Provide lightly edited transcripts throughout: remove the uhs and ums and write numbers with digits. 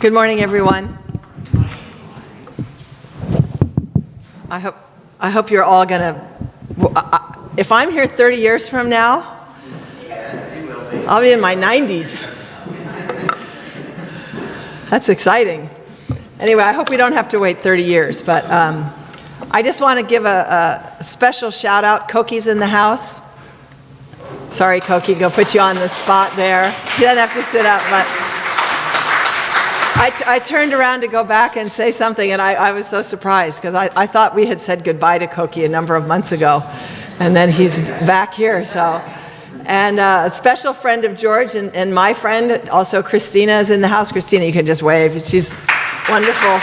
Good morning, everyone. I hope you're all gonna. If I'm here 30 years from now, Yes, you will be. I'll be in my 90s. That's exciting. Anyway, I hope we don't have to wait 30 years, but I just want to give a special shout out. Koki's in the house. Sorry, Koki, go put you on the spot there. You don't have to sit up, but I turned around to go back and say something, and I was so surprised because I thought we had said goodbye to Koki a number of months ago, and then he's back here. So, and a special friend of George and my friend, also Christina, is in the house. Christina, you can just wave. She's wonderful.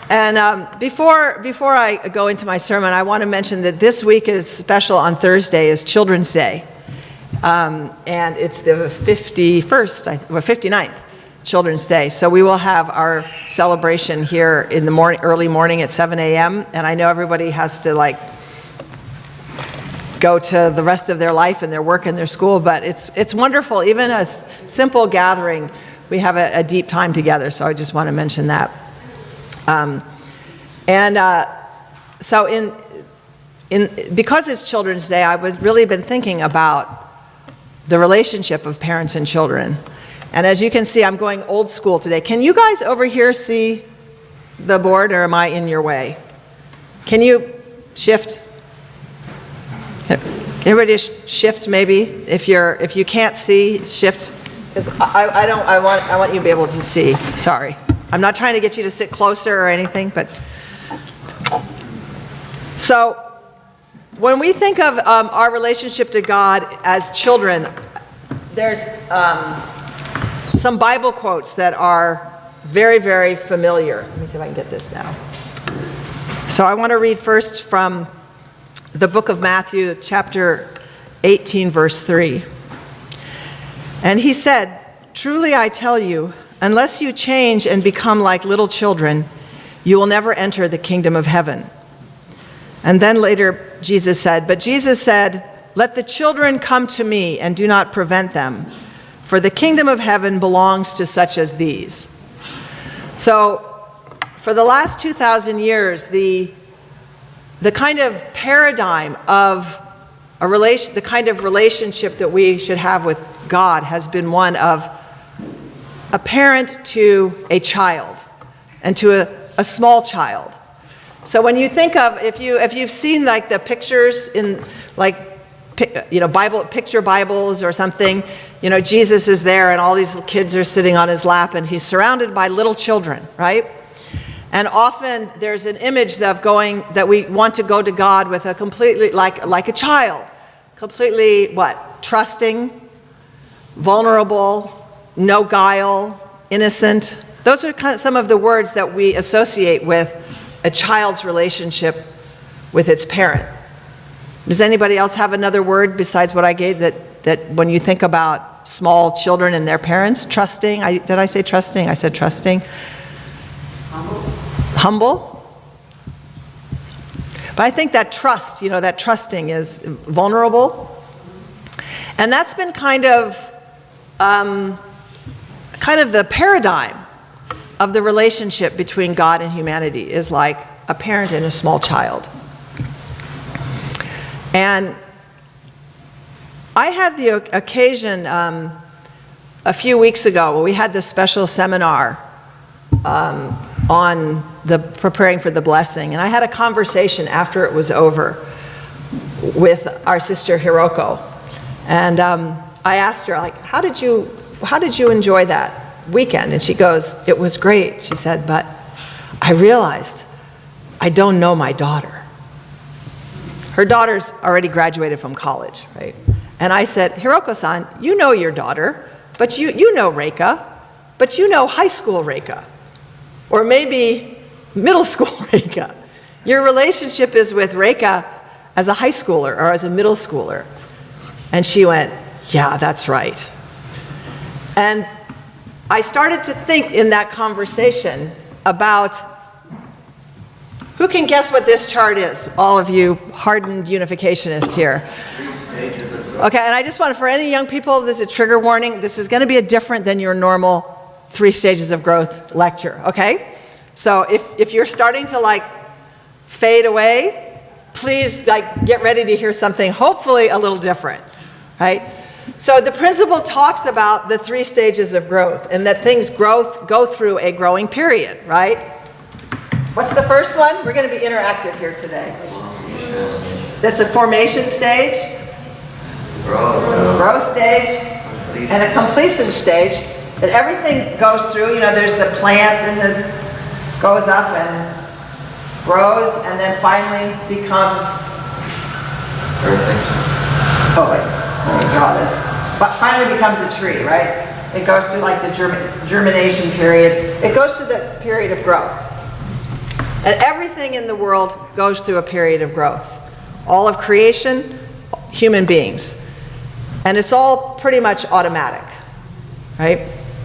And before I go into my sermon, I want to mention that this week is special. On Thursday is Children's Day. And it's the 59th Children's Day. So we will have our celebration here in the morning, early morning at 7 a.m. And I know everybody has to go to the rest of their life and their work and their school, but it's wonderful. Even a simple gathering, we have a deep time together. So I just want to mention that. So because it's Children's Day, I've really been thinking about the relationship of parents and children. And as you can see, I'm going old school today. Can you guys over here see the board, or am I in your way? Can you shift? Everybody shift maybe. If you can't see, shift. Because I want you to be able to see. Sorry. I'm not trying to get you to sit closer or anything, but so when we think of our relationship to God as children, there's some Bible quotes that are very, very familiar. Let me see if I can get this now. So I want to read first from the book of Matthew, chapter 18, verse 3. And he said, "Truly I tell you, unless you change and become like little children, you will never enter the kingdom of heaven." And then later Jesus said, "Let the children come to me and do not prevent them, for the kingdom of heaven belongs to such as these." So for the last 2,000 years, the kind of paradigm of the kind of relationship that we should have with God has been one of a parent to a child and to a small child. So when you think of, if you've seen the pictures in picture Bibles or something, Jesus is there and all these kids are sitting on his lap and he's surrounded by little children, right? And often there's an image that we want to go to God with a completely, like a child, completely trusting, vulnerable, no guile, innocent. Those are some of the words that we associate with a child's relationship with its parent. Does anybody else have another word besides what I gave that when you think about small children and their parents? Trusting. Did I say trusting? I said trusting. Humble. But I think that trust, that trusting is vulnerable. And that's been kind of the paradigm of the relationship between God and humanity, is like a parent and a small child. And I had the occasion a few weeks ago when we had this special seminar on the preparing for the blessing, and I had a conversation after it was over with our sister Hiroko, and I asked her, how did you enjoy that weekend? And she goes, "It was great." She said, "But I realized I don't know my daughter." Her daughter's already graduated from college, right? And I said, "Hiroko-san, you know your daughter, but you know Reika, but you know high school Reika, or maybe middle school Reika. Your relationship is with Reika as a high schooler or as a middle schooler." And she went, "Yeah, that's right." And I started to think in that conversation about Who can guess what this chart is? All of you hardened unificationists here. 3 stages of growth. Okay, and I just want, for any young people, this is a trigger warning. This is going to be different than your normal 3 stages of growth lecture, okay? So if you're starting to like fade away, please like get ready to hear something hopefully a little different, right? So the principle talks about the 3 stages of growth and that things go through a growing period, right? What's the first one? We're going to be interactive here today. That's a formation stage, growth stage, and a completion stage. And everything goes through, there's the plant and goes up and grows and then finally becomes, oh wait, let me draw this. But finally becomes a tree, right? It goes through like the germination period. It goes through the period of growth. And everything in the world goes through a period of growth. All of creation, human beings. And it's all pretty much automatic, right?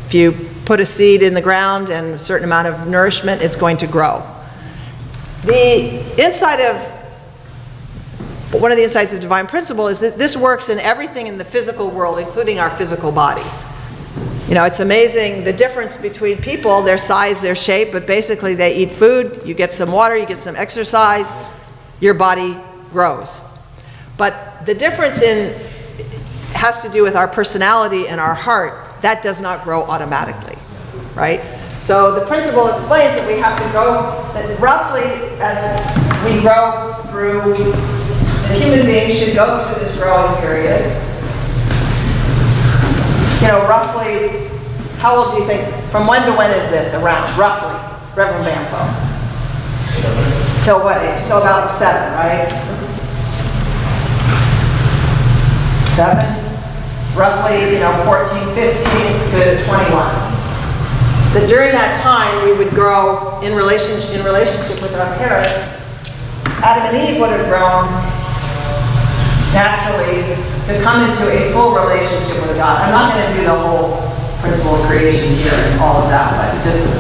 If you put a seed in the ground and a certain amount of nourishment, it's going to grow. One of the insights of divine principle is that this works in everything in the physical world, including our physical body. It's amazing the difference between people, their size, their shape, but basically they eat food, you get some water, you get some exercise, your body grows. But the difference has to do with our personality and our heart. That does not grow automatically, right? So the principle explains that we have to go, that roughly as we grow through, the human being should go through this growing period. Roughly, how old do you think, from when to when is this around, roughly, Reverend Bamfo? Till what age? Till about 7, right? Oops. 7? Roughly, 14, 15 to 21. That during that time we would grow in relationship with our parents. Adam and Eve would have grown naturally to come into a full relationship with God. I'm not going to do the whole principle of creation here and all of that, but just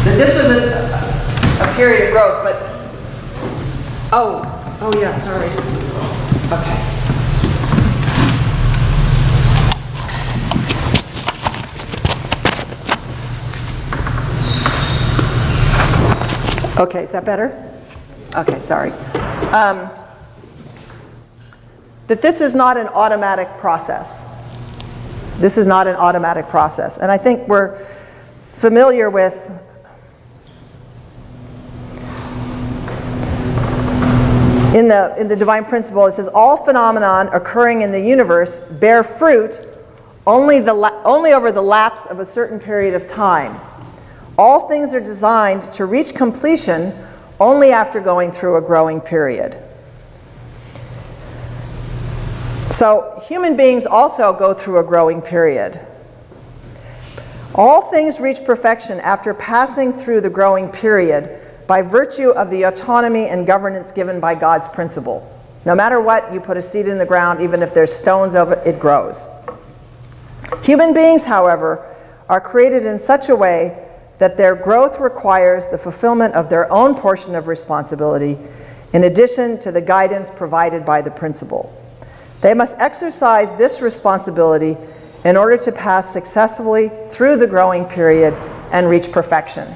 that this was a period of growth. But oh yeah, sorry. Okay. Okay, is that better? Okay, sorry. That this is not an automatic process. This is not an automatic process. And I think we're familiar with in the divine principle, it says all phenomenon occurring in the universe bear fruit only over the lapse of a certain period of time. All things are designed to reach completion only after going through a growing period. So human beings also go through a growing period. All things reach perfection after passing through the growing period by virtue of the autonomy and governance given by God's principle. No matter what, you put a seed in the ground, even if there's stones of it, it grows. Human beings, however, are created in such a way that their growth requires the fulfillment of their own portion of responsibility in addition to the guidance provided by the principle. They must exercise this responsibility in order to pass successfully through the growing period and reach perfection.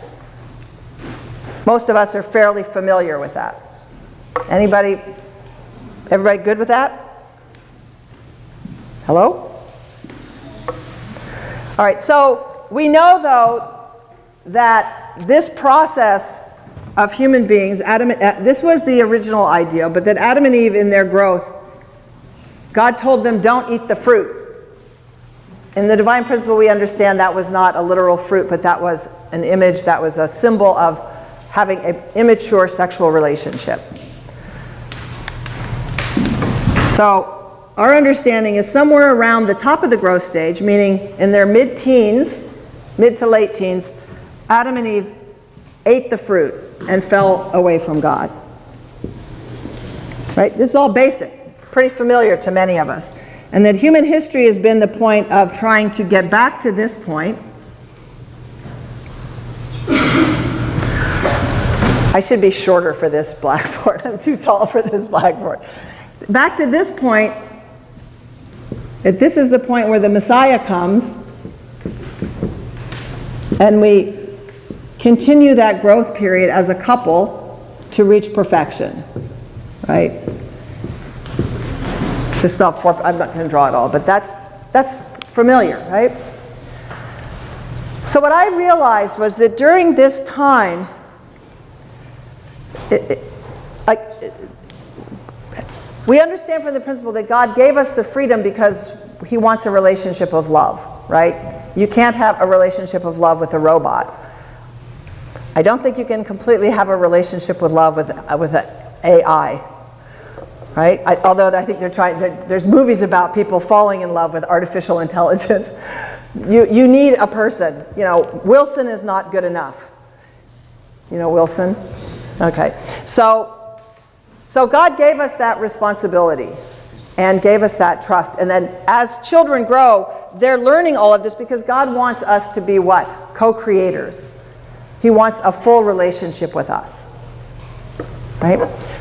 Most of us are fairly familiar with that. Everybody good with that? Hello? All right, so we know though that this process of human beings, this was the original ideal, but that Adam and Eve in their growth, God told them don't eat the fruit. In the divine principle we understand that was not a literal fruit, but that was an image, that was a symbol of having an immature sexual relationship. So our understanding is somewhere around the top of the growth stage, meaning in their mid-teens, mid to late teens, Adam and Eve ate the fruit and fell away from God. Right? This is all basic, pretty familiar to many of us. And that human history has been the point of trying to get back to this point. I should be shorter for this blackboard. I'm too tall for this blackboard. Back to this point, this is the point where the Messiah comes, and we continue that growth period as a couple to reach perfection, right? This stuff, I'm not going to draw it all, but that's familiar, right? So what I realized was that during this time, we understand from the principle that God gave us the freedom because he wants a relationship of love, right? You can't have a relationship of love with a robot. I don't think you can completely have a relationship with love with an AI, right? Although I think there's movies about people falling in love with artificial intelligence. You need a person. You know, Wilson is not good enough. You know Wilson? Okay. So God gave us that responsibility and gave us that trust. And then as children grow, they're learning all of this because God wants us to be what? Co-creators. He wants a full relationship with us. Right?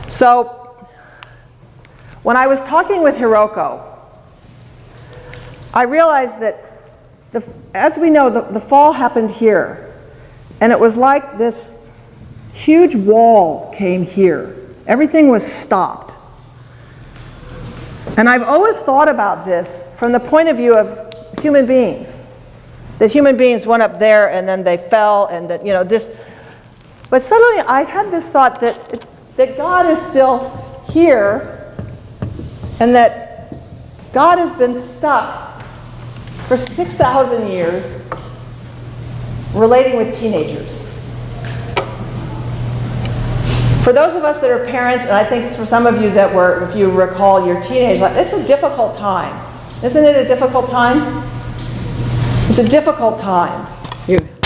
So when I was talking with Hiroko, I realized that as we know, the fall happened here. And it was like this huge wall came here. Everything was stopped. And I've always thought about this from the point of view of human beings. That human beings went up there and then they fell and that, you know, this. But suddenly I had this thought that God is still here and that God has been stuck for 6,000 years relating with teenagers. For those of us that are parents, and I think for some of you that were, if you recall your teenage life, it's a difficult time. Isn't it a difficult time? It's a difficult time.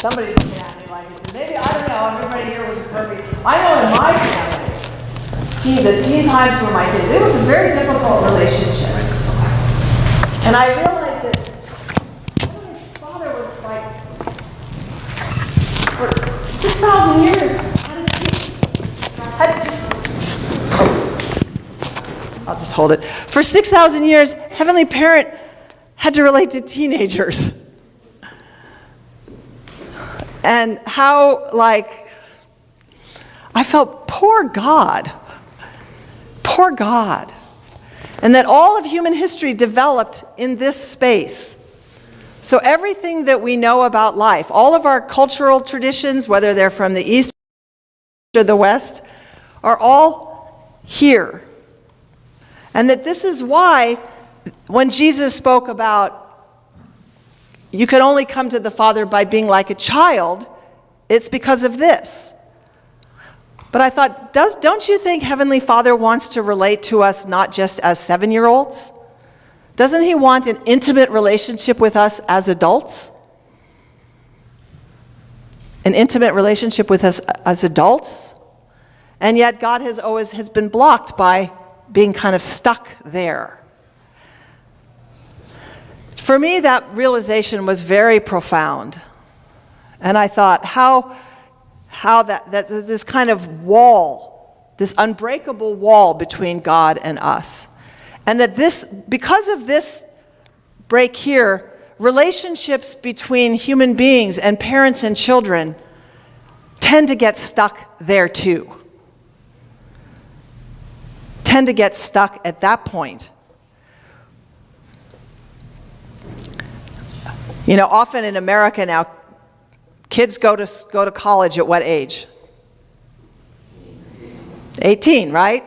Somebody's looking at me like it's, maybe, I don't know, everybody here was perfect. I know in my family, the teen times for my kids, it was a very difficult relationship. And I realized that my father was like, for 6,000 years, I'll just hold it. For 6,000 years, Heavenly Parent had to relate to teenagers. And how, like, I felt, poor God. Poor God. And that all of human history developed in this space. So everything that we know about life, all of our cultural traditions, whether they're from the East or the West, are all here. And that this is why when Jesus spoke about you can only come to the Father by being like a child, it's because of this. But I thought, don't you think Heavenly Father wants to relate to us not just as 7-year-olds? Doesn't he want an intimate relationship with us as adults? An intimate relationship with us as adults? And yet God has been blocked by being kind of stuck there. For me, that realization was very profound. And I thought how that this kind of wall, this unbreakable wall between God and us. And that because of this break here, relationships between human beings and parents and children tend to get stuck there too. Tend to get stuck at that point. You know, often in America now, kids go to college at what age? 18, right?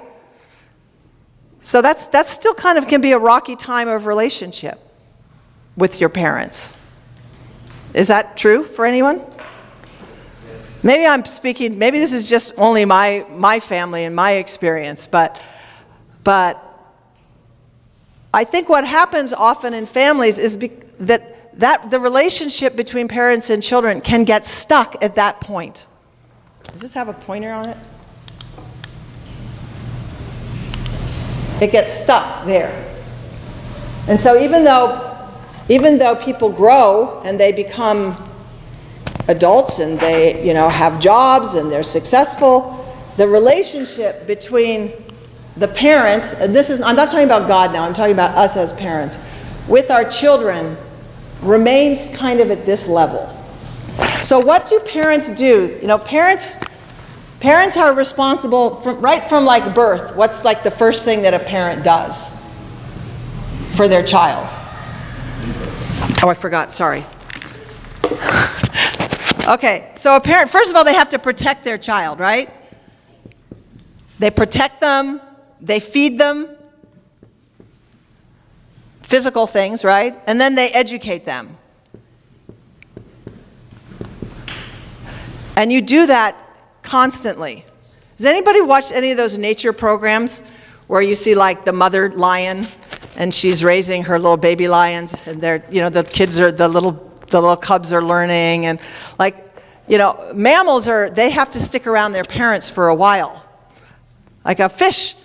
So that's still kind of can be a rocky time of relationship with your parents. Is that true for anyone? Maybe I'm speaking, maybe this is just only my family and my experience, but I think what happens often in families is that the relationship between parents and children can get stuck at that point. Does this have a pointer on it? It gets stuck there. And so even though people grow and they become adults and they, have jobs and they're successful, the relationship between the parent, and I'm not talking about God now, I'm talking about us as parents, with our children remains kind of at this level. So what do parents do? Parents are responsible right from like birth. What's like the first thing that a parent does for their child? Oh, I forgot, sorry. Okay, so a parent, first of all, they have to protect their child, right? They protect them, they feed them, physical things, right? And then they educate them. And you do that constantly. Has anybody watched any of those nature programs where you see like the mother lion and she's raising her little baby lions and they're, the kids are, the little cubs are learning, and mammals they have to stick around their parents for a while. Like a fish,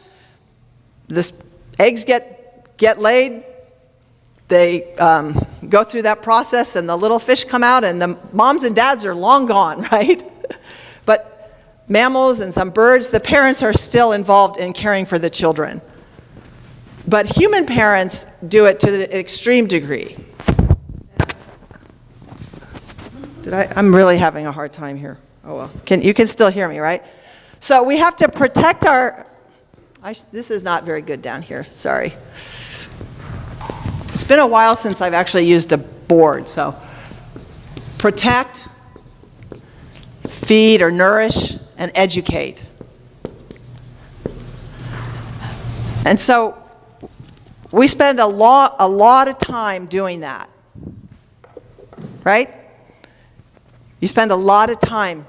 the eggs get laid, they go through that process, and the little fish come out, and the moms and dads are long gone, right? But mammals and some birds, the parents are still involved in caring for the children. But human parents do it to the extreme degree. I'm really having a hard time here. Oh well, you can still hear me, right? So we have to protect this is not very good down here, sorry. It's been a while since I've actually used a board, so protect, feed or nourish, and educate. And so we spend a lot of time doing that, right? You spend a lot of time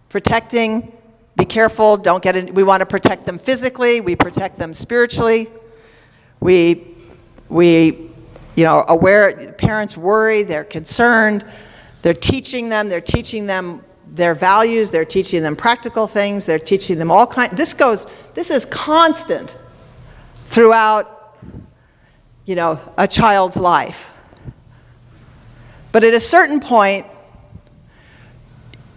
protecting. Be careful, don't get in. We want to protect them physically, we protect them spiritually. We aware, parents worry, they're concerned, they're teaching them their values, they're teaching them practical things, they're teaching them all kinds. This is constant throughout, a child's life. But at a certain point,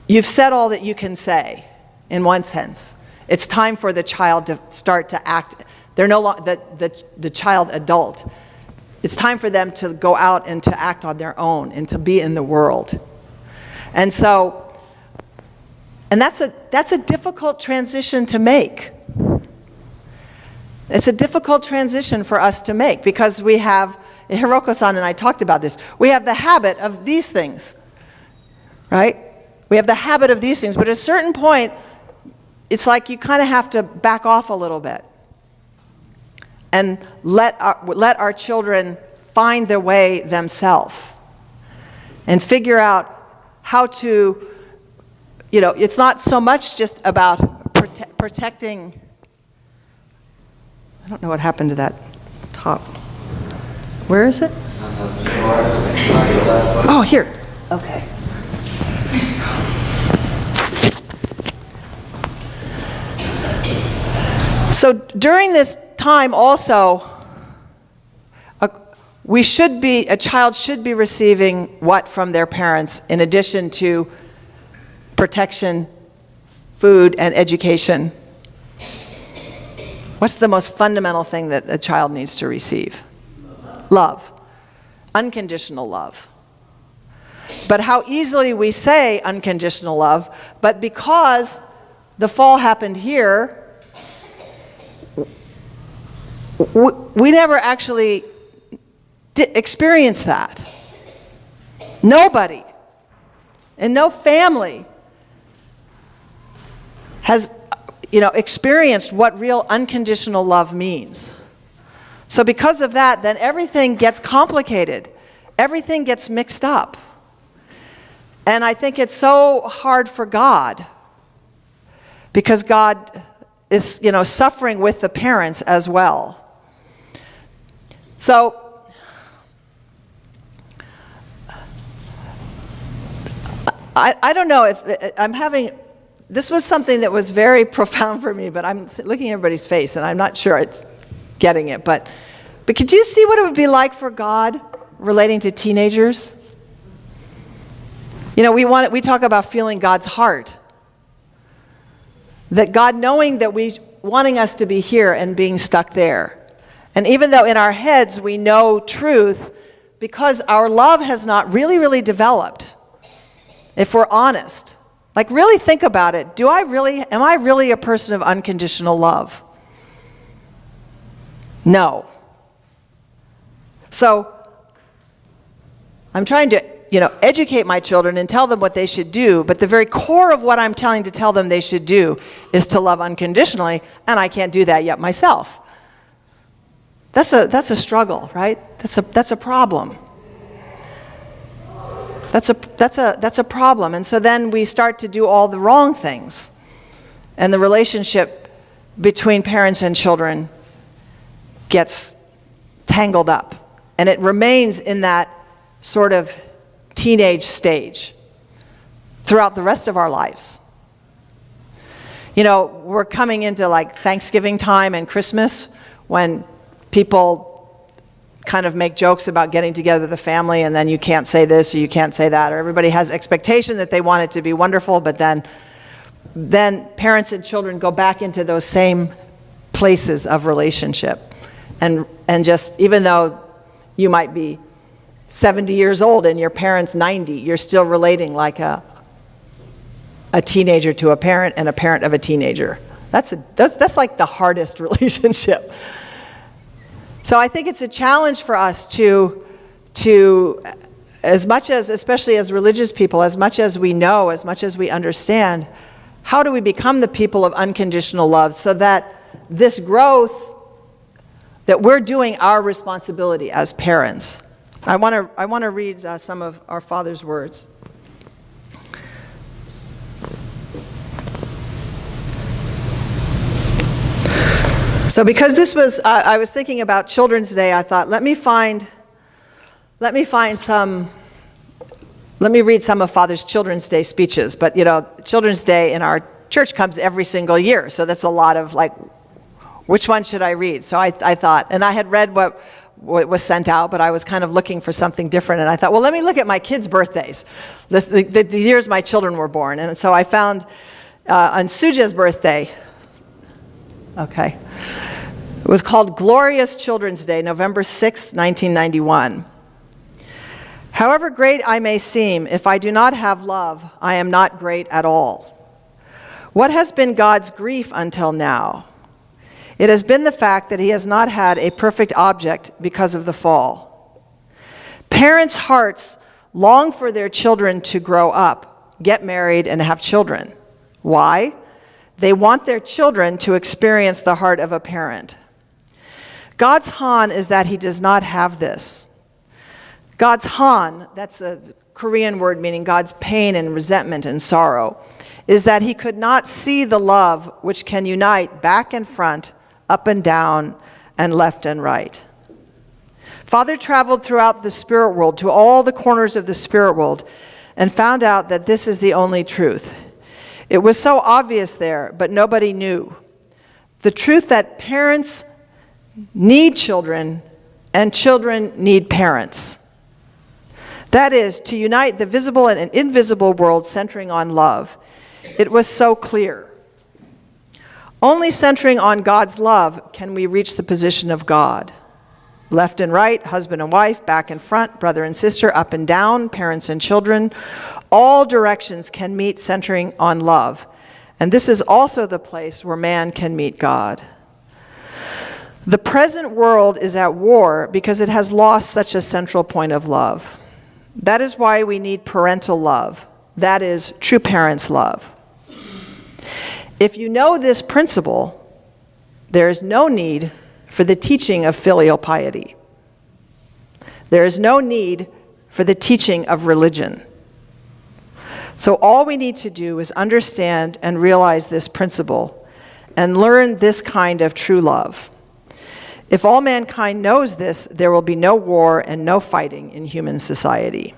you've said all that you can say. In one sense, it's time for the child to start to act. They're no longer the child adult. It's time for them to go out and to act on their own and to be in the world. And so, that's a difficult transition to make. It's a difficult transition for us to make because we have, Hiroko-san and I talked about this, we have the habit of these things, right? We have the habit of these things, but at a certain point, it's like you kind of have to back off a little bit and let our children find their way themselves and figure out how to, it's not so much just about protecting. I don't know what happened to that top. Where is it? Oh, here. Okay. So during this time also, a child should be receiving what from their parents in addition to protection, food, and education? What's the most fundamental thing that a child needs to receive? Love. Unconditional love. But how easily we say unconditional love, but because the fall happened here, we never actually experienced that. Nobody and no family has, experienced what real unconditional love means. So because of that, then everything gets complicated. Everything gets mixed up. And I think it's so hard for God because God is, suffering with the parents as well. So, I don't know if I'm having, this was something that was very profound for me, but I'm looking at everybody's face and I'm not sure it's getting it. But could you see what it would be like for God relating to teenagers? We talk about feeling God's heart. That God, knowing that wanting us to be here and being stuck there. And even though in our heads we know truth, because our love has not really, really developed, if we're honest, like really think about it, am I really a person of unconditional love? No. So, I'm trying to, educate my children and tell them what they should do, but the very core of what I'm trying to tell them they should do is to love unconditionally, and I can't do that yet myself. That's a struggle, right? That's a problem. That's a problem. And so then we start to do all the wrong things. And the relationship between parents and children gets tangled up. And it remains in that sort of teenage stage throughout the rest of our lives. We're coming into like Thanksgiving time and Christmas when people kind of make jokes about getting together with the family, and then you can't say this or you can't say that, or everybody has expectation that they want it to be wonderful, but then parents and children go back into those same places of relationship. And just, even though you might be 70 years old and your parent's 90, you're still relating like a teenager to a parent and a parent of a teenager. That's like the hardest relationship. So I think it's a challenge for us to as much as, especially as religious people, as much as we know, as much as we understand, how do we become the people of unconditional love so that this growth, that we're doing our responsibility as parents. I want to read some of our Father's words. So because this was, I was thinking about Children's Day, I thought, let me read some of Father's Children's Day speeches. But Children's Day in our church comes every single year, so that's a lot of like, which one should I read? So I thought, and I had read what was sent out, but I was kind of looking for something different, and I thought, well, let me look at my kids' birthdays, the years my children were born. And so I found on Suja's birthday, okay, it was called Glorious Children's Day, November 6th, 1991. However great I may seem, if I do not have love, I am not great at all. What has been God's grief until now? It has been the fact that he has not had a perfect object because of the fall. Parents' hearts long for their children to grow up, get married, and have children. Why? They want their children to experience the heart of a parent. God's han is that he does not have this. God's han, that's a Korean word meaning God's pain and resentment and sorrow, is that he could not see the love which can unite back and front, up and down, and left and right. Father traveled throughout the spirit world, to all the corners of the spirit world, and found out that this is the only truth. It was so obvious there, but nobody knew. The truth that parents need children, and children need parents. That is, to unite the visible and invisible world centering on love. It was so clear. Only centering on God's love can we reach the position of God. Left and right, husband and wife, back and front, brother and sister, up and down, parents and children. All directions can meet centering on love. And this is also the place where man can meet God. The present world is at war because it has lost such a central point of love. That is why we need parental love. That is true parents' love. If you know this principle, there is no need for the teaching of filial piety. There is no need for the teaching of religion. So all we need to do is understand and realize this principle and learn this kind of true love. If all mankind knows this, there will be no war and no fighting in human society.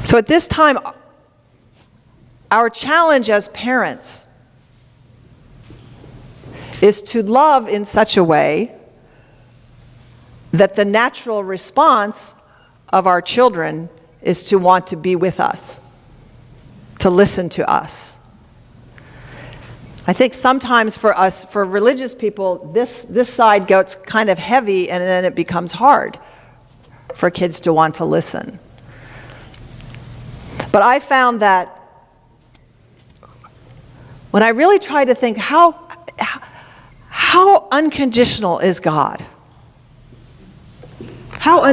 So at this time, our challenge as parents is to love in such a way that the natural response of our children is to want to be with us. to listen to us. I think sometimes for us, for religious people, this side gets kind of heavy, and then it becomes hard for kids to want to listen. But I found that when I really try to think, how unconditional is God? How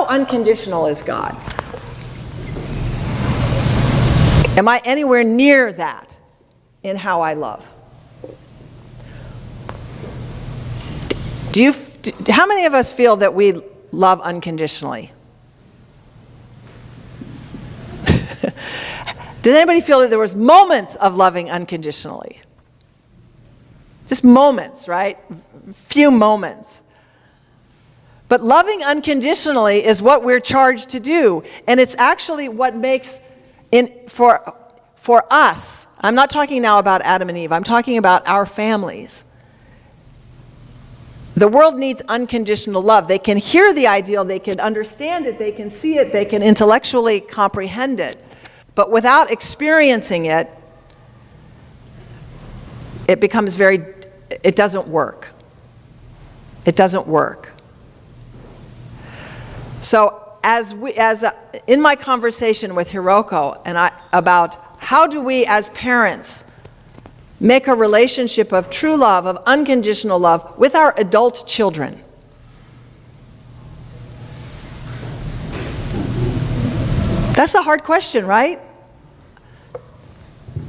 unconditional is God? Am I anywhere near that in how I love? How many of us feel that we love unconditionally? Does anybody feel that there was moments of loving unconditionally? Just moments, right? Few moments. But loving unconditionally is what we're charged to do. And it's actually what makes, for us, I'm not talking now about Adam and Eve, I'm talking about our families. The world needs unconditional love. They can hear the ideal, they can understand it, they can see it, they can intellectually comprehend it. But without experiencing it, it doesn't work. It doesn't work. So in my conversation with Hiroko about how do we as parents make a relationship of true love, of unconditional love with our adult children. That's a hard question, right?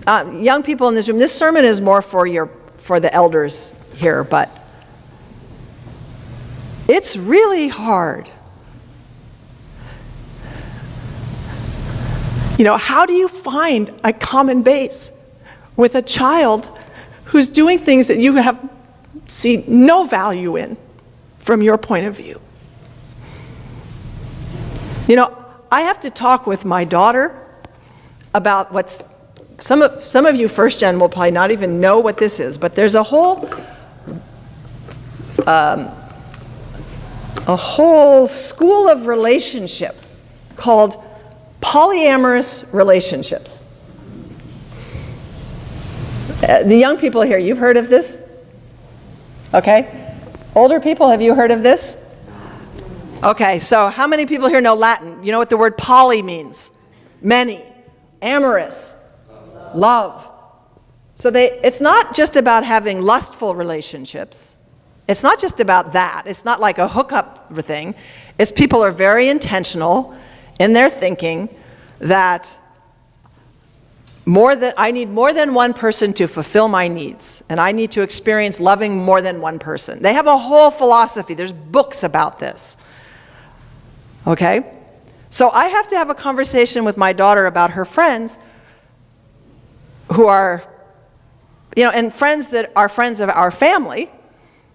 Young people in this room, this sermon is more for the elders here, but it's really hard. How do you find a common base with a child who's doing things that you see no value in from your point of view? I have to talk with my daughter about what's, some of you first gen will probably not even know what this is, but there's a whole school of relationship called polyamorous relationships. The young people here, you've heard of this? Okay. Older people, have you heard of this? Okay, so how many people here know Latin? You know what the word poly means? Many. Amorous. Love. So it's not just about having lustful relationships. It's not just about that. It's not like a hookup thing. It's people are very intentional in their thinking that I need more than one person to fulfill my needs, and I need to experience loving more than one person. They have a whole philosophy. There's books about this. Okay? So I have to have a conversation with my daughter about her friends who are, and friends that are friends of our family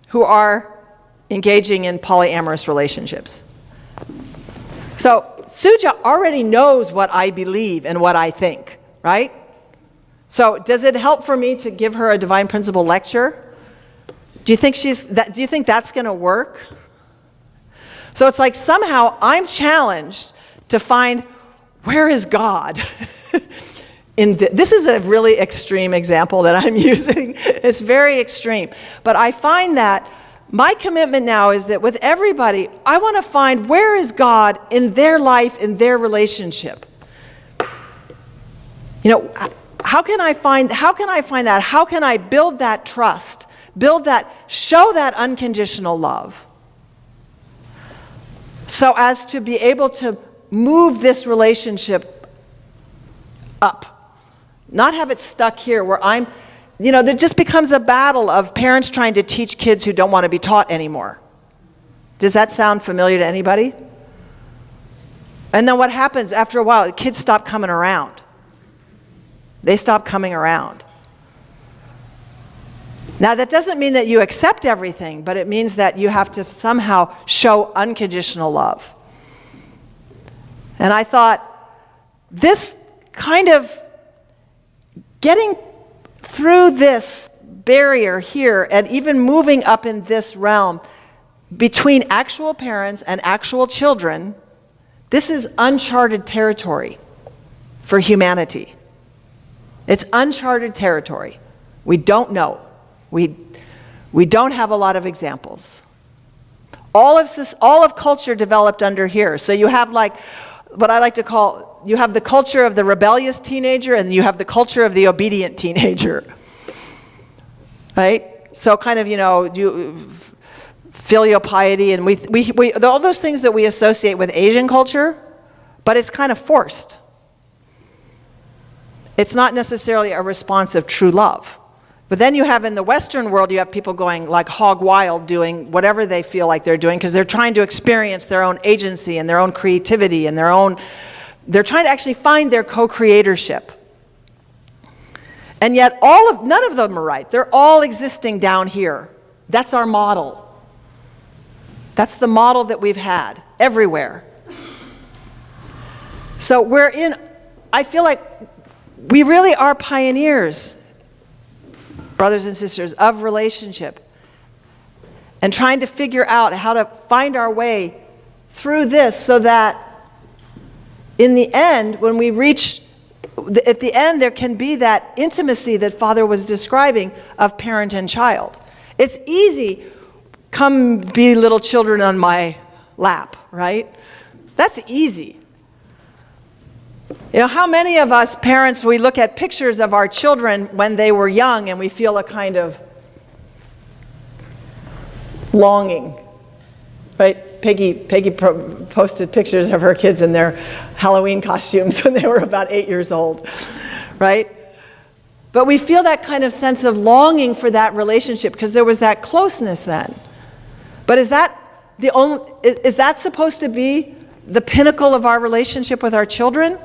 who are engaging in polyamorous relationships. So Suja already knows what I believe and what I think, right? So does it help for me to give her a divine principle lecture? Do you think that's going to work? So it's like somehow I'm challenged to find, where is God? This is a really extreme example that I'm using. It's very extreme. But I find that my commitment now is that with everybody, I want to find where is God in their life, in their relationship. How can I find that? How can I build that trust? Show that unconditional love, so as to be able to move this relationship up, not have it stuck here where there just becomes a battle of parents trying to teach kids who don't want to be taught anymore. Does that sound familiar to anybody? And then what happens after a while? The kids stop coming around. They stop coming around. Now, that doesn't mean that you accept everything, but it means that you have to somehow show unconditional love. And I thought, this kind of getting through this barrier here and even moving up in this realm between actual parents and actual children, this is uncharted territory for humanity. It's uncharted territory. We don't know. We don't have a lot of examples. All of culture developed under here. So you have like what I like to call, you have the culture of the rebellious teenager and you have the culture of the obedient teenager. Right? So kind of, filial piety and we all those things that we associate with Asian culture, but it's kind of forced. It's not necessarily a response of true love. But then you have in the Western world, you have people going like hog wild doing whatever they feel like they're doing because they're trying to experience their own agency and their own creativity and they're trying to actually find their co-creatorship. And yet none of them are right. They're all existing down here. That's our model. That's the model that we've had everywhere. So I feel like we really are pioneers, brothers and sisters, of relationship and trying to figure out how to find our way through this so that in the end, when we reach, at the end, there can be that intimacy that Father was describing of parent and child. It's easy, come be little children on my lap, right? That's easy. How many of us parents, we look at pictures of our children when they were young and we feel a kind of longing, right? Peggy posted pictures of her kids in their Halloween costumes when they were about 8 years old, right? But we feel that kind of sense of longing for that relationship because there was that closeness then. But is that supposed to be the pinnacle of our relationship with our children?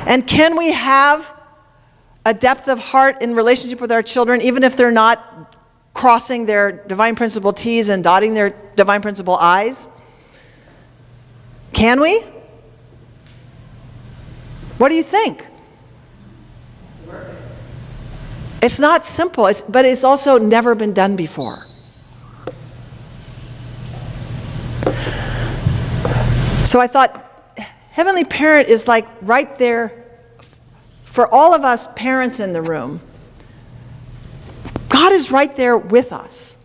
And can we have a depth of heart in relationship with our children, even if they're not crossing their divine principle T's and dotting their divine principle I's? Can we? What do you think? It's not simple, but it's also never been done before. So I thought, Heavenly Parent is like right there for all of us parents in the room. God is right there with us.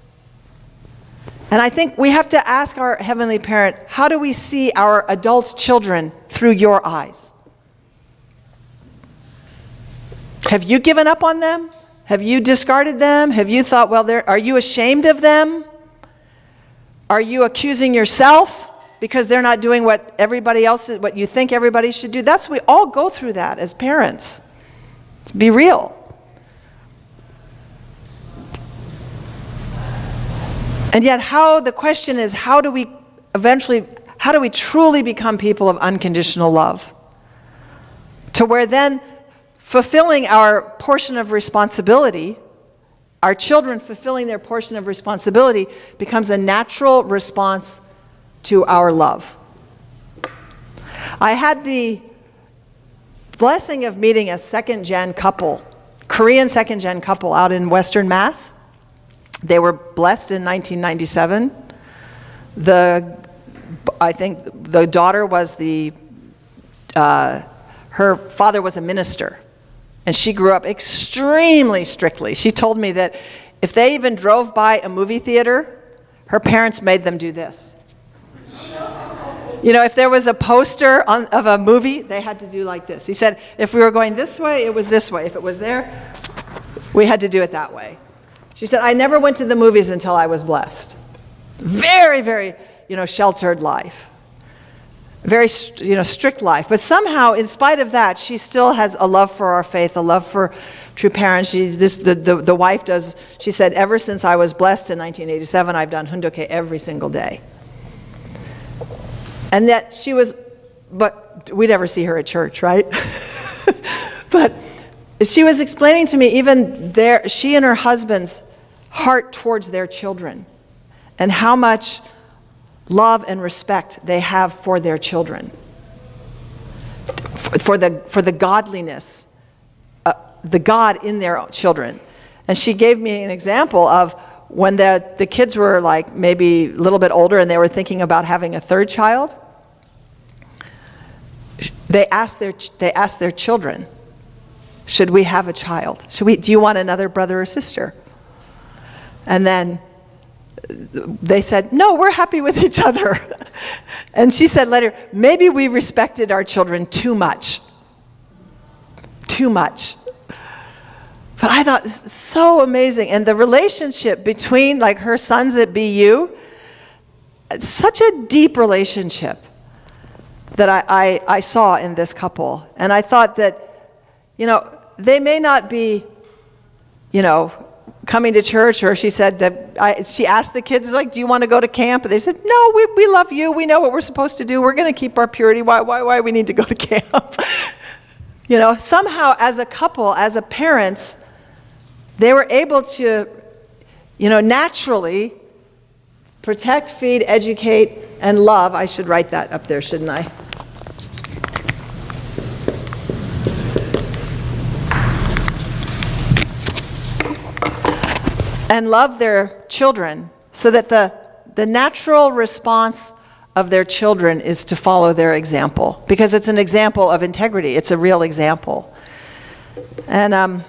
And I think we have to ask our Heavenly Parent, how do we see our adult children through your eyes? Have you given up on them? Have you discarded them? Have you thought, are you ashamed of them? Are you accusing yourself because they're not doing what what you think everybody should do? We all go through that as parents. Let's be real. And yet the question is, how do we truly become people of unconditional love? To where then fulfilling our portion of responsibility, our children fulfilling their portion of responsibility becomes a natural response to our love. I had the blessing of meeting a second-gen couple, Korean second-gen couple out in Western Mass. They were blessed in 1997. I think the daughter was her father was a minister, and she grew up extremely strictly. She told me that if they even drove by a movie theater, her parents made them do this. If there was a poster of a movie, they had to do like this. He said, if we were going this way, it was this way. If it was there, we had to do it that way. She said, I never went to the movies until I was blessed. Very, very, sheltered life. Very, strict life. But somehow, in spite of that, she still has a love for our faith, a love for true parents. The wife does, she said, ever since I was blessed in 1987, I've done hundoke every single day. And that but we never see her at church, right? But she was explaining to me even she and her husband's heart towards their children and how much love and respect they have for their children, for the godliness, the God in their children. And she gave me an example of when the kids were like maybe a little bit older and they were thinking about having a third child. They asked their children, should we have a child? Do you want another brother or sister? And then they said, no, we're happy with each other. And she said later, maybe we respected our children too much. Too much. But I thought, this is so amazing. And the relationship between like her sons at BU, it's such a deep relationship that I saw in this couple. And I thought that, they may not be, coming to church, or she said that she asked the kids, like, do you want to go to camp? And they said, no, we love you. We know what we're supposed to do. We're going to keep our purity. Why we need to go to camp? Somehow as a couple, as a parents, they were able to, naturally protect, feed, educate, and love. I should write that up there, shouldn't I? And love their children, so that the natural response of their children is to follow their example, because it's an example of integrity. It's a real example. And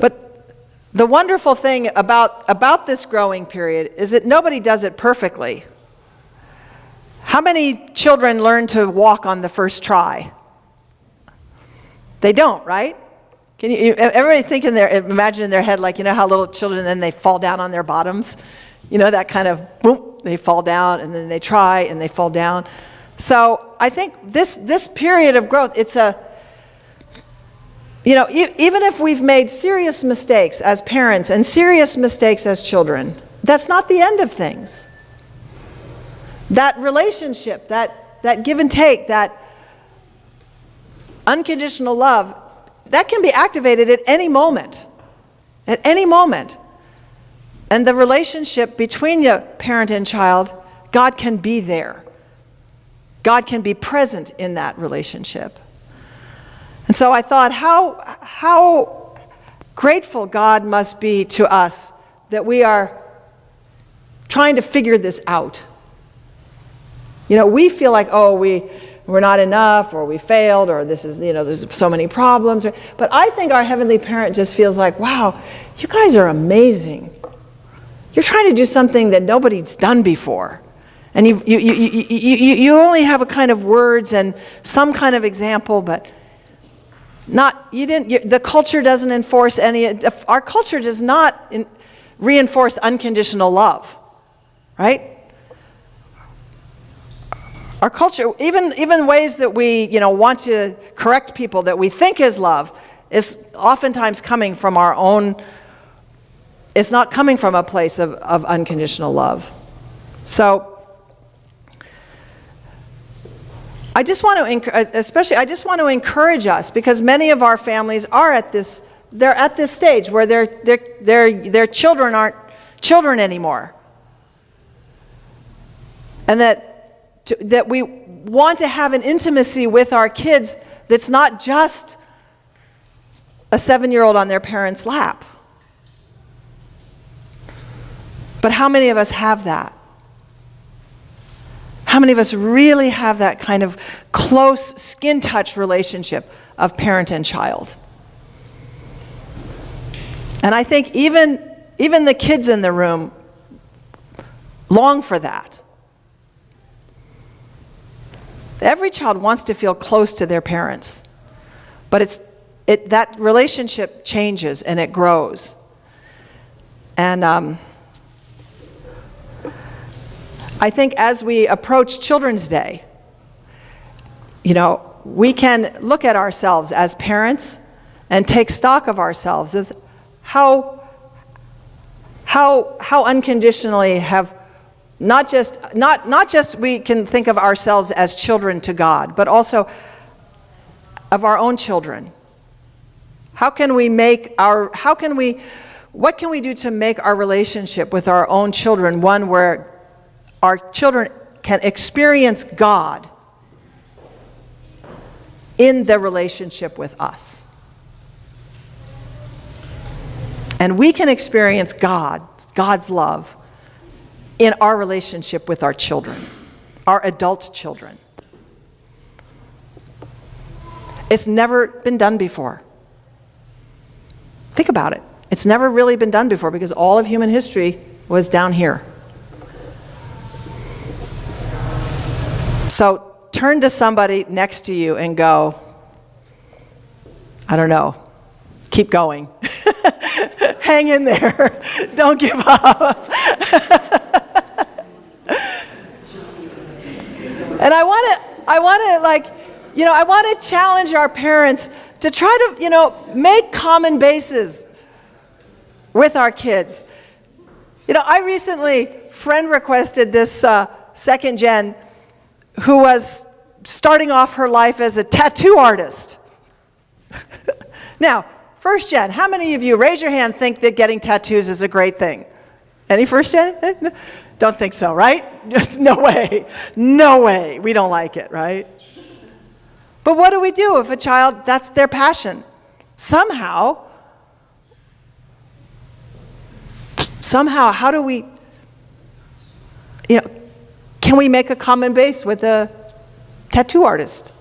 but the wonderful thing about this growing period is that nobody does it perfectly. How many children learn to walk on the first try? They don't, right? Can you, everybody think imagine in their head, like, how little children, then they fall down on their bottoms, that kind of, boom, they fall down, and then they try, and they fall down. So I think this period of growth, it's even if we've made serious mistakes as parents and serious mistakes as children, that's not the end of things. That relationship, that give and take, that unconditional love, that can be activated at any moment. At any moment. And the relationship between the parent and child, God can be there. God can be present in that relationship. And so I thought, how grateful God must be to us that we are trying to figure this out. We feel like, we're not enough, or we failed, or this is, there's so many problems. But I think our Heavenly Parent just feels like, wow, you guys are amazing. You're trying to do something that nobody's done before. And you only have a kind of words and some kind of example, but the culture doesn't enforce our culture does not reinforce unconditional love, right? Our culture, even ways that we, want to correct people that we think is love, is oftentimes coming from our own. It's not coming from a place of unconditional love. So, I just want to encourage us, because many of our families are they're at this stage where their children aren't children anymore, and that we want to have an intimacy with our kids that's not just a 7-year-old on their parents' lap. But how many of us have that? How many of us really have that kind of close skin touch relationship of parent and child? And I think even the kids in the room long for that. Every child wants to feel close to their parents, but that relationship changes and it grows. And I think as we approach Children's Day, we can look at ourselves as parents and take stock of ourselves as how unconditionally have not just we can think of ourselves as children to God, but also of our own children. What can we do to make our relationship with our own children one where our children can experience God in their relationship with us? And we can experience God's love in our relationship with our children, our adult children. It's never been done before. Think about it. It's never really been done before because all of human history was down here. So turn to somebody next to you and go, I don't know, keep going. Hang in there. Don't give up. And I want to challenge our parents to try to, make common bases with our kids. I recently friend requested this second gen who was starting off her life as a tattoo artist. Now, first gen, how many of you, raise your hand, think that getting tattoos is a great thing? Any first gen? Don't think so, right? No way. No way. We don't like it, right? But what do we do if a child, that's their passion? Somehow, how do we, can we make a common base with a tattoo artist?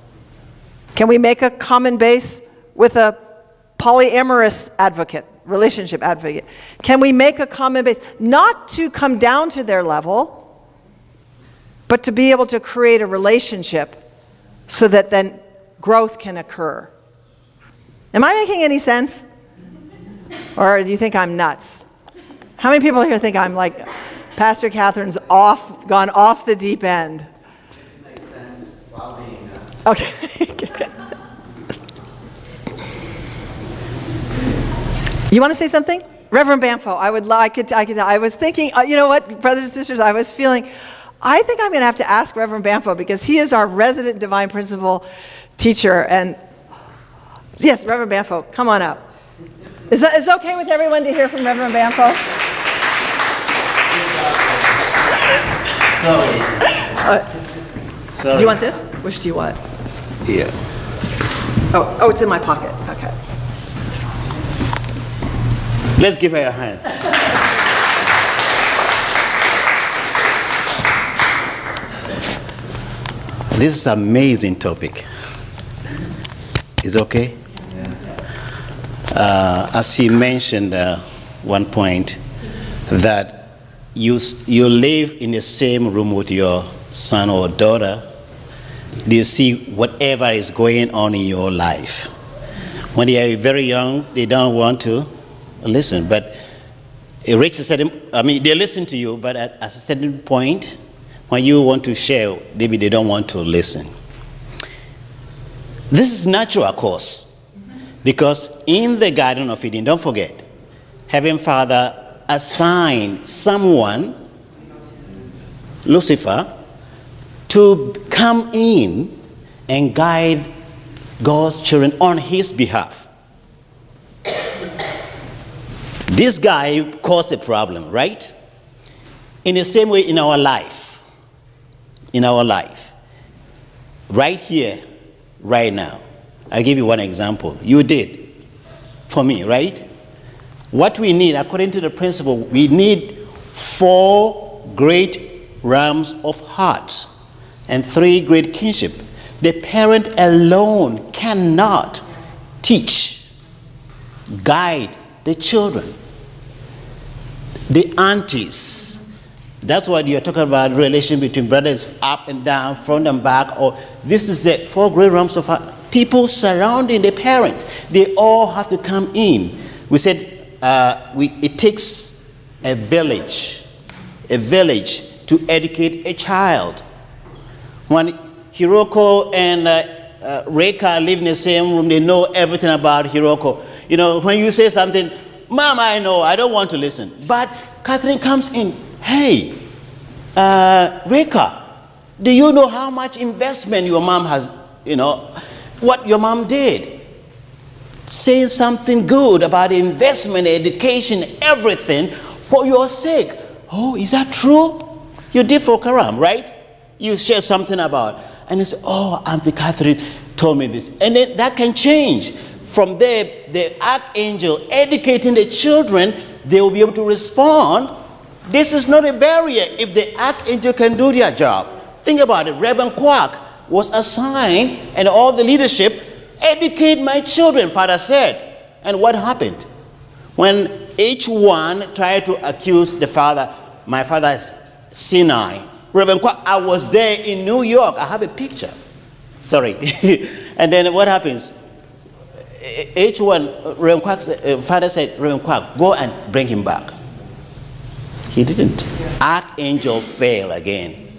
Can we make a common base with a polyamorous advocate, relationship advocate? Can we make a common base? Not to come down to their level, but to be able to create a relationship so that then growth can occur. Am I making any sense? Or do you think I'm nuts? How many people here think I'm like, Pastor Catherine's gone off the deep end? Makes sense while being nuts. Okay. You want to say something? Reverend Banfo, I was thinking, you know what, brothers and sisters, I was feeling, I think I'm going to have to ask Reverend Banfo because he is our resident divine principle teacher. And yes, Reverend Banfo, come on up. Is it okay with everyone to hear from Reverend Banfo? Sorry. Do you want this? Which do you want? Yeah. Oh, it's in my pocket. Okay. Let's give her a hand. This is an amazing topic. Is it okay? As he mentioned one point, that you live in the same room with your son or daughter, they see whatever is going on in your life. When they are very young, they don't want to listen, but it reaches a certain, they listen to you, but at a certain point, when you want to share, maybe they don't want to listen. This is natural, of course, because in the Garden of Eden, don't forget, Heavenly Father assigned someone, Lucifer, to come in and guide God's children on his behalf. This guy caused a problem, right? In the same way in our life, right here, right now. I'll give you one example. You did for me, right? What we need, according to the principle, we need 4 great realms of heart and 3 great kinship. The parent alone cannot teach, guide the children. The aunties, that's what you're talking about, relation between brothers, up and down, front and back, or this is the 4 great realms of heart. People surrounding the parents, they all have to come in. We said it takes a village to educate a child. When Hiroko and Reika live in the same room, they know everything about Hiroko. When you say something, Mom, I know, I don't want to listen. But Catherine comes in, hey, Reika, do you know how much investment your mom has, what your mom did? Saying something good about investment, education, everything for your sake. Oh, is that true? You did for Karam, right? You share something about, and you say, oh, Auntie Catherine told me this. And then that can change. From there, the archangel educating the children, they will be able to respond. This is not a barrier if the archangel can do their job. Think about it. Reverend Kwak was assigned, and all the leadership, educate my children, Father said. And what happened? When each one tried to accuse the father, my father is senile. Reverend Kwak, I was there in New York. I have a picture. Sorry. And then what happens? Each one, Reverend Kwak's father said, Reverend Kwak, go and bring him back. He didn't. Archangel failed again.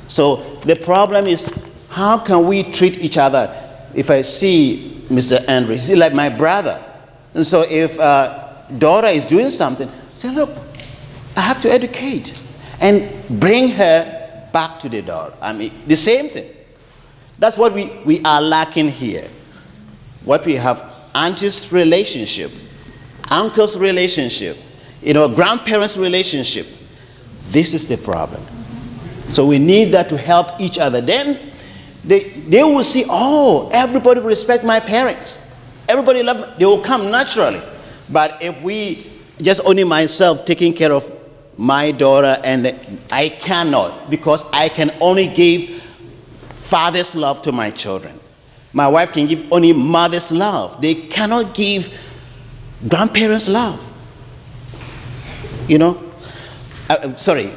So the problem is, how can we treat each other? If I see Mr. Andrew, he's like my brother. And so if daughter is doing something, say, look, I have to educate and bring her back to the door. I mean, the same thing. That's what we are lacking here. What we have, auntie's relationship, uncle's relationship, grandparents' relationship. This is the problem. So we need that to help each other. Then they will see, oh, everybody respect my parents. Everybody love me. They will come naturally. But if we just only myself taking care of my daughter, and I cannot, because I can only give father's love to my children. My wife can give only mother's love. They cannot give grandparents' love. Sorry,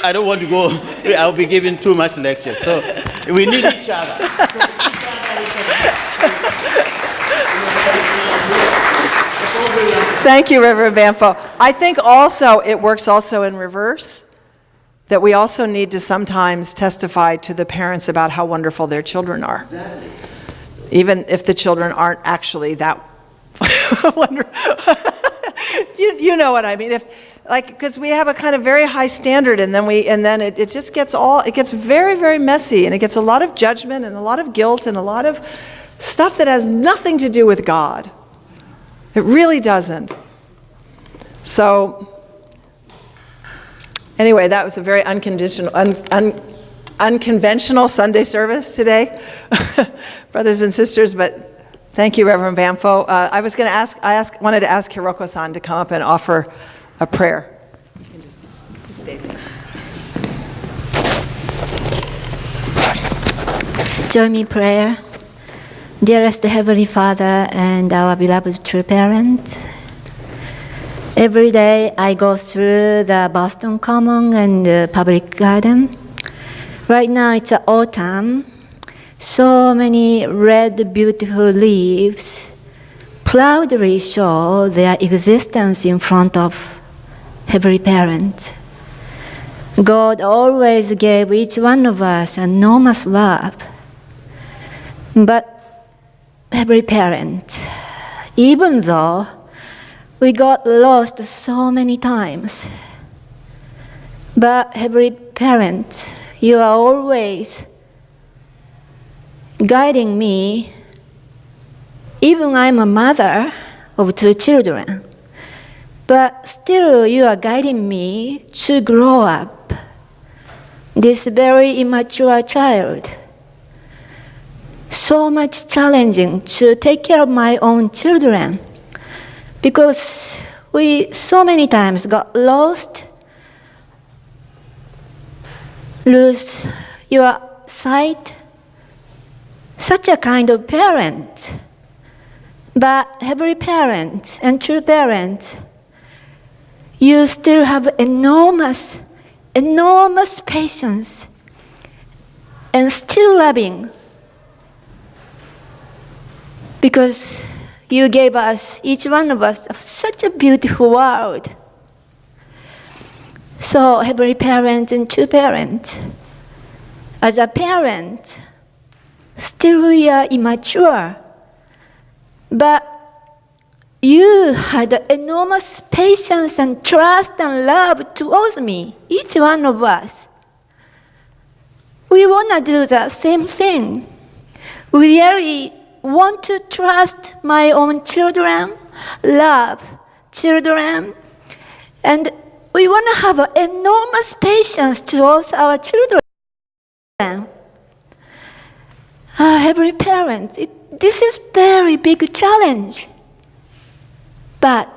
I don't want to go. I'll be giving too much lectures. So we need each other. Thank you, Reverend Banfo. I think also it works also in reverse, that we also need to sometimes testify to the parents about how wonderful their children are. Exactly. Even if the children aren't actually that wonderful. you know what I mean? Because we have a kind of very high standard, and then it just gets very, very messy, and it gets a lot of judgment and a lot of guilt and a lot of stuff that has nothing to do with God. It really doesn't. So, anyway, that was a very unconventional Sunday service today, brothers and sisters. But thank you, Reverend Banfo. I wanted to ask Hiroko-san to come up and offer a prayer. You can just stay there. Join me in prayer. Dearest Heavenly Father and our beloved true parents, every day I go through the Boston Common and the public garden. Right now it's autumn. So many red, beautiful leaves proudly show their existence in front of Heavenly Parents. God always gave each one of us enormous love. But Heavenly Parent, even though we got lost so many times, but Heavenly Parent, you are always guiding me. Even I'm a mother of 2 children, but still you are guiding me to grow up this very immature child. So much challenging to take care of my own children, because we so many times got lost, lose your sight. Such a kind of parent. But Heavenly Parent and true parent, you still have enormous patience and still loving, because you gave us, each one of us, such a beautiful world. So, Heavenly Parent and true parent, as a parent, still we are immature, but you had enormous patience and trust and love towards me, each one of us. We want to do the same thing. We really want to trust my own children, love children, and we want to have enormous patience towards our children. Heavenly Parent, this is very big challenge, but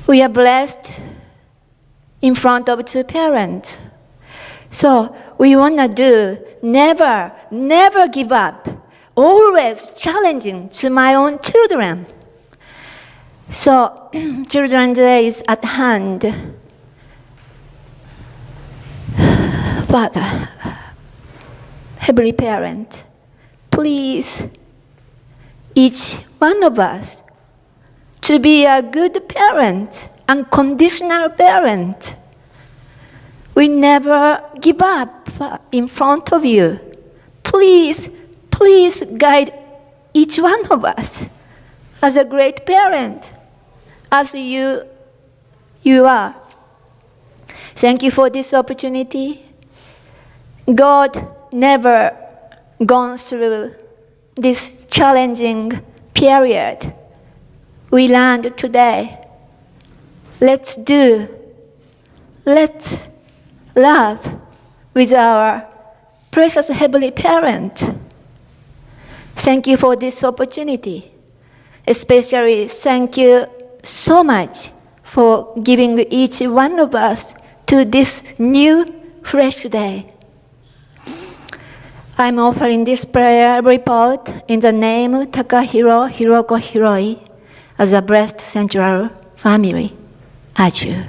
we are blessed in front of two parents. So we want to do, never give up, always challenging to my own children. So, Children's Day is at hand. Father, Heavenly Parent, please, each one of us, to be a good parent, unconditional parent. We never give up in front of you. Please guide each one of us as a great parent, as you are. Thank you for this opportunity. God never gone through this challenging period. We learned today. Let's love with our precious Heavenly Parent. Thank you for this opportunity. Especially thank you so much for giving each one of us to this new, fresh day. I'm offering this prayer report in the name of Takahiro Hiroko Hiroi as a Breast Central family. Adieu.